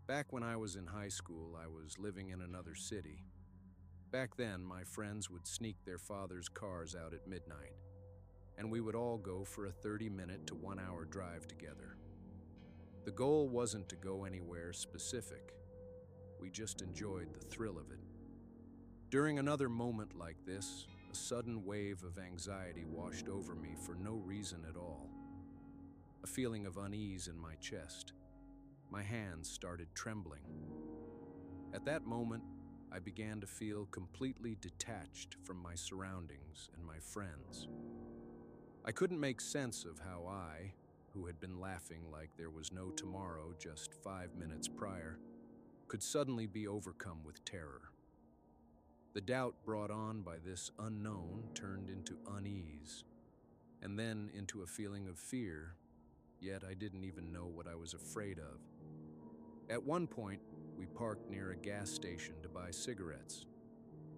Back when I was in high school, I was living in another city. Back then, my friends would sneak their father's cars out at midnight, and we would all go for a 30-minute to 1-hour drive together. The goal wasn't to go anywhere specific. We just enjoyed the thrill of it. During another moment like this, a sudden wave of anxiety washed over me for no reason at all. A feeling of unease in my chest. My hands started trembling. At that moment, I began to feel completely detached from my surroundings and my friends. I couldn't make sense of how I, who had been laughing like there was no tomorrow just 5 minutes prior, could suddenly be overcome with terror. The doubt brought on by this unknown turned into unease, and then into a feeling of fear, yet I didn't even know what I was afraid of. At one point, we parked near a gas station to buy cigarettes.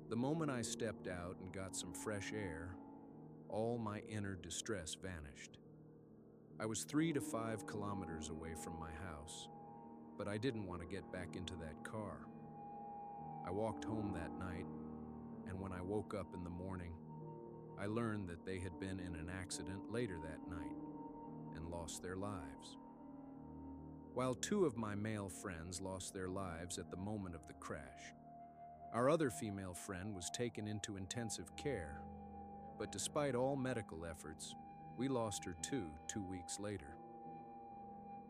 The moment I stepped out and got some fresh air, all my inner distress vanished. I was 3 to 5 kilometers away from my house, but I didn't want to get back into that car. I walked home that night, and when I woke up in the morning, I learned that they had been in an accident later that night and lost their lives. While 2 of my male friends lost their lives at the moment of the crash, our other female friend was taken into intensive care, but despite all medical efforts, we lost her too 2 weeks later.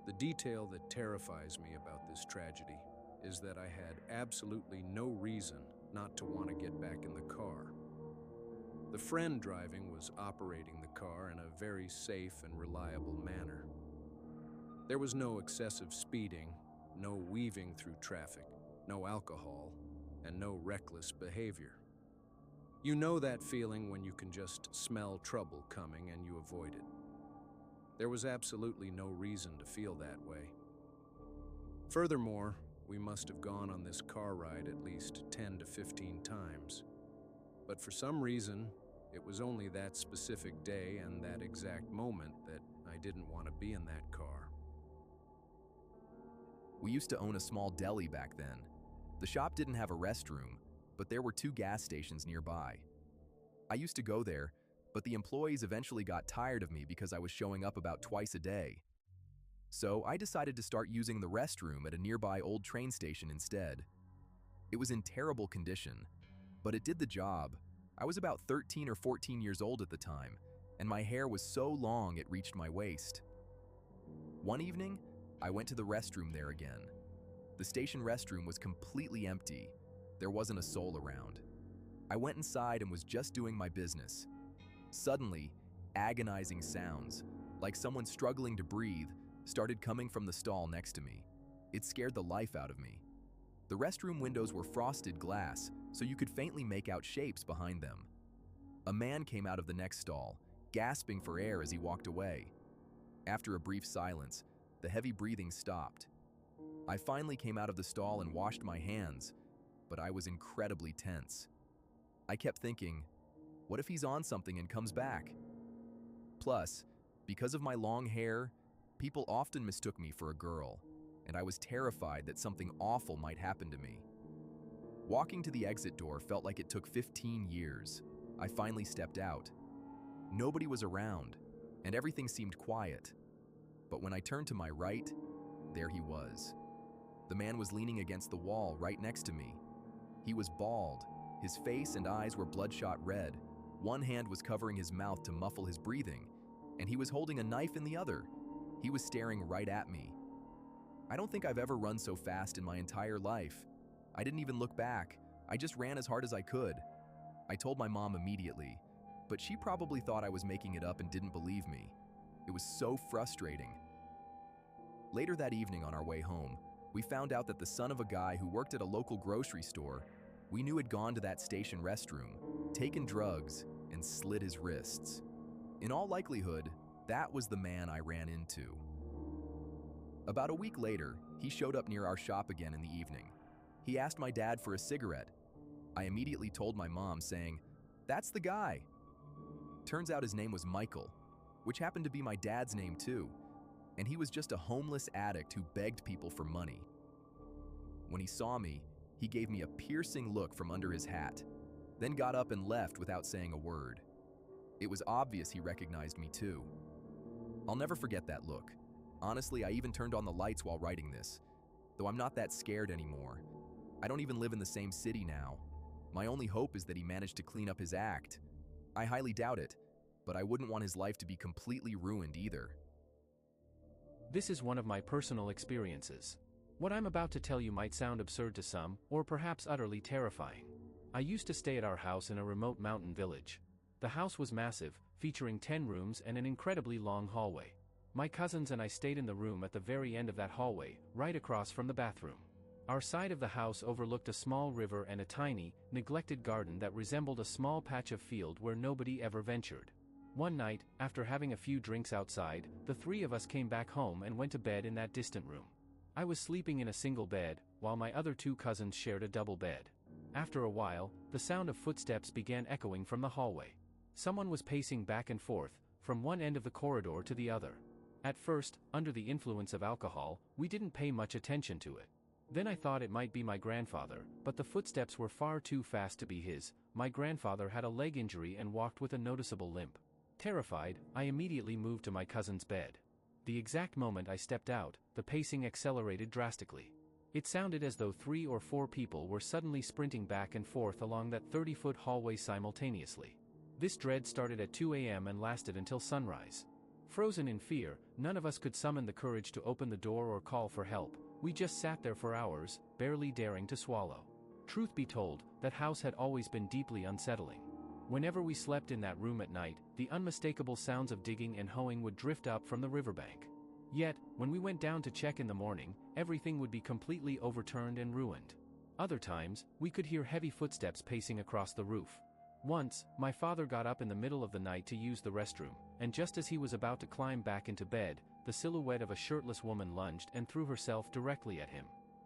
The detail that terrifies me about this tragedy is that I had absolutely no reason not to want to get back in the car. The friend driving was operating the car in a very safe and reliable manner. There was no excessive speeding, no weaving through traffic, no alcohol, and no reckless behavior. You know that feeling when you can just smell trouble coming and you avoid it. There was absolutely no reason to feel that way. Furthermore, we must have gone on this car ride at least 10 to 15 times. But for some reason, it was only that specific day and that exact moment that I didn't want to be in that car. We used to own a small deli back then. The shop didn't have a restroom, but there were 2 gas stations nearby. I used to go there, but the employees eventually got tired of me because I was showing up about twice a day. So I decided to start using the restroom at a nearby old train station instead. It was in terrible condition, but it did the job. I was about 13 or 14 years old at the time, and my hair was so long it reached my waist. One evening, I went to the restroom there again. The station restroom was completely empty. There wasn't a soul around. I went inside and was just doing my business. Suddenly, agonizing sounds, like someone struggling to breathe, started coming from the stall next to me. It scared the life out of me. The restroom windows were frosted glass, so you could faintly make out shapes behind them. A man came out of the next stall, gasping for air as he walked away. After a brief silence, the heavy breathing stopped. I finally came out of the stall and washed my hands, but I was incredibly tense. I kept thinking, what if he's on something and comes back? Plus, because of my long hair, people often mistook me for a girl, and I was terrified that something awful might happen to me. Walking to the exit door felt like it took 15 years. I finally stepped out. Nobody was around, and everything seemed quiet. But when I turned to my right, there he was. The man was leaning against the wall right next to me. He was bald. His face and eyes were bloodshot red. One hand was covering his mouth to muffle his breathing, and he was holding a knife in the other. He was staring right at me. I don't think I've ever run so fast in my entire life. I didn't even look back. I just ran as hard as I could. I told my mom immediately, but she probably thought I was making it up and didn't believe me. It was so frustrating. Later that evening on our way home, we found out that the son of a guy who worked at a local grocery store we knew had gone to that station restroom, taken drugs, and slit his wrists. In all likelihood, that was the man I ran into. About a week later, he showed up near our shop again in the evening. He asked my dad for a cigarette. I immediately told my mom, saying, "That's the guy." Turns out his name was Michael, which happened to be my dad's name too, and he was just a homeless addict who begged people for money. When he saw me, he gave me a piercing look from under his hat, then got up and left without saying a word. It was obvious he recognized me too. I'll never forget that look. Honestly, I even turned on the lights while writing this, though I'm not that scared anymore. I don't even live in the same city now. My only hope is that he managed to clean up his act. I highly doubt it, but I wouldn't want his life to be completely ruined either. This is one of my personal experiences. What I'm about to tell you might sound absurd to some, or perhaps utterly terrifying. I used to stay at our house in a remote mountain village. The house was massive, featuring 10 rooms and an incredibly long hallway. My cousins and I stayed in the room at the very end of that hallway, right across from the bathroom. Our side of the house overlooked a small river and a tiny, neglected garden that resembled a small patch of field where nobody ever ventured. One night, after having a few drinks outside, the three of us came back home and went to bed in that distant room. I was sleeping in a single bed, while my other two cousins shared a double bed. After a while, the sound of footsteps began echoing from the hallway. Someone was pacing back and forth, from one end of the corridor to the other. At first, under the influence of alcohol, we didn't pay much attention to it. Then I thought it might be my grandfather, but the footsteps were far too fast to be his. My grandfather had a leg injury and walked with a noticeable limp. Terrified, I immediately moved to my cousin's bed. The exact moment I stepped out, the pacing accelerated drastically. It sounded as though 3 or 4 people were suddenly sprinting back and forth along that 30-foot hallway simultaneously. This dread started at 2 a.m. and lasted until sunrise. Frozen in fear, none of us could summon the courage to open the door or call for help. We just sat there for hours, barely daring to swallow. Truth be told, that house had always been deeply unsettling. Whenever we slept in that room at night, the unmistakable sounds of digging and hoeing would drift up from the riverbank. Yet, when we went down to check in the morning, everything would be completely overturned and ruined. Other times, we could hear heavy footsteps pacing across the roof. Once, my father got up in the middle of the night to use the restroom, and just as he was about to climb back into bed, the silhouette of a shirtless woman lunged and threw herself directly at him.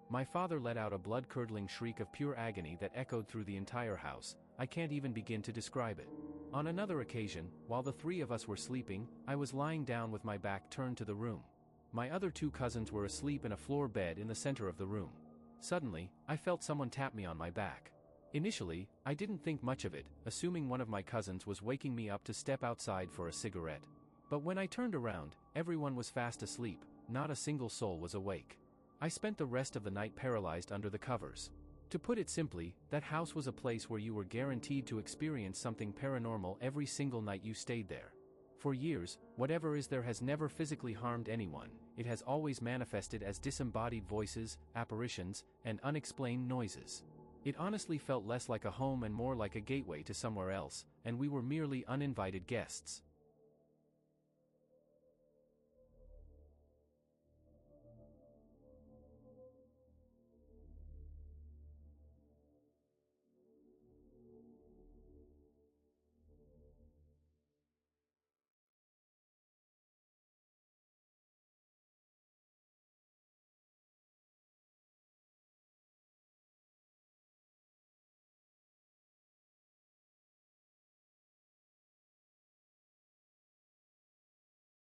My father let out a blood-curdling shriek of pure agony that echoed through the entire house. I can't even begin to describe it. On another occasion, while the 3 of us were sleeping, I was lying down with my back turned to the room. My other 2 cousins were asleep in a floor bed in the center of the room. Suddenly, I felt someone tap me on my back. Initially, I didn't think much of it, assuming one of my cousins was waking me up to step outside for a cigarette. But when I turned around, everyone was fast asleep, not a single soul was awake. I spent the rest of the night paralyzed under the covers. To put it simply, that house was a place where you were guaranteed to experience something paranormal every single night you stayed there. For years, whatever is there has never physically harmed anyone. It has always manifested as disembodied voices, apparitions, and unexplained noises. It honestly felt less like a home and more like a gateway to somewhere else, and we were merely uninvited guests.